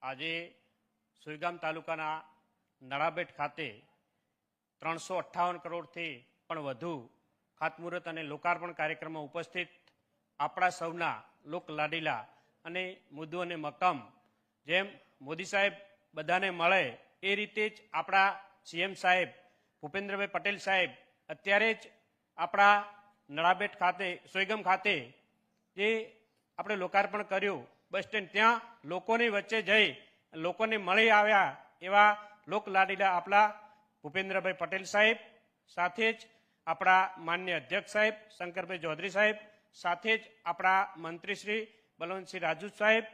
આજે સુઈગામ તાલુકાના નળાબેટ ખાતે 358 કરોડથી પણ વધુ ખાતમુહૂર્ત અને લોકાર્પણ કાર્યક્રમમાં ઉપસ્થિત આપણા સૌના લોકલાડીલા અને મુદ્દુ અને મક્કમ જેમ મોદી સાહેબ બધાને મળે એ રીતે જ આપણા સીએમ સાહેબ ભૂપેન્દ્રભાઈ પટેલ સાહેબ અત્યારે જ આપણા નળાબેટ ખાતે સોયગામ ખાતે જે આપણે લોકાર્પણ કર્યું બસ સ્ટેન્ડ ત્યાં લોકોની વચ્ચે જઈ લોકોને મળી આવ્યા એવા લોકલાડીલા આપણા ભૂપેન્દ્રભાઈ પટેલ સાહેબ સાથે જ આપણા માન્ય અધ્યક્ષ સાહેબ શંકરભાઈ ચૌધરી સાહેબ સાથે જ આપણા મંત્રી શ્રી બલવંતસિંહ રાજુ સાહેબ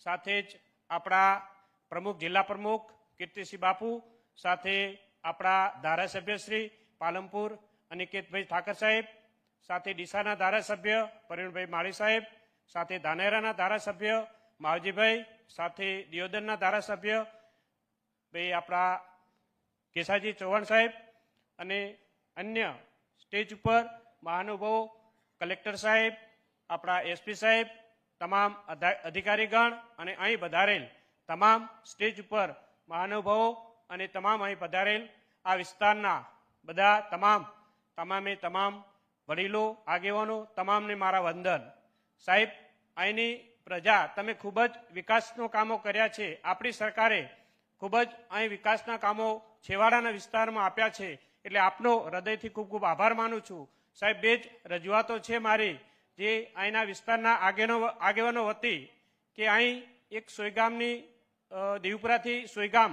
સાથે જ આપણા પ્રમુખ જિલ્લા પ્રમુખ કીર્તિસિંહ બાપુ સાથે આપણા ધારાસભ્ય શ્રી પાલનપુર અનિકેતભાઈ ઠાકર સાહેબ સાથે ડીસાના ધારાસભ્ય પ્રવીણભાઈ માળી સાહેબ સાથે ધાનેરાના ધારાસભ્ય માવજીભાઈ સાથે દિયોદરના ધારાસભ્ય ભાઈ આપણા કેસાજી ચૌહાણ સાહેબ અને અન્ય સ્ટેજ ઉપર મહાનુભાવો કલેક્ટર સાહેબ આપણા એસપી સાહેબ તમામ અધિકારીગણ અને અહીં પધારેલ તમામ સ્ટેજ ઉપર મહાનુભાવો અને તમામ અહીં પધારેલ આ વિસ્તારના બધા તમામ વડીલો આગેવાનો તમામને મારા વંદન સાહેબ અહીંની પ્રજા તમે ખૂબ જ વિકાસનો કામો કર્યા છે આપણી સરકારે ખૂબ જ અહીં વિકાસના કામો છેવાડાના વિસ્તારમાં આપ્યા છે એટલે આપનો હૃદયથી ખૂબ ખૂબ આભાર માનું છું સાહેબ બે જ રજૂઆતો છે મારી જે અહીંના વિસ્તારના આગેવાનો વતી કે અહીં એક સોયગામની દેવપુરાથી સોયગામ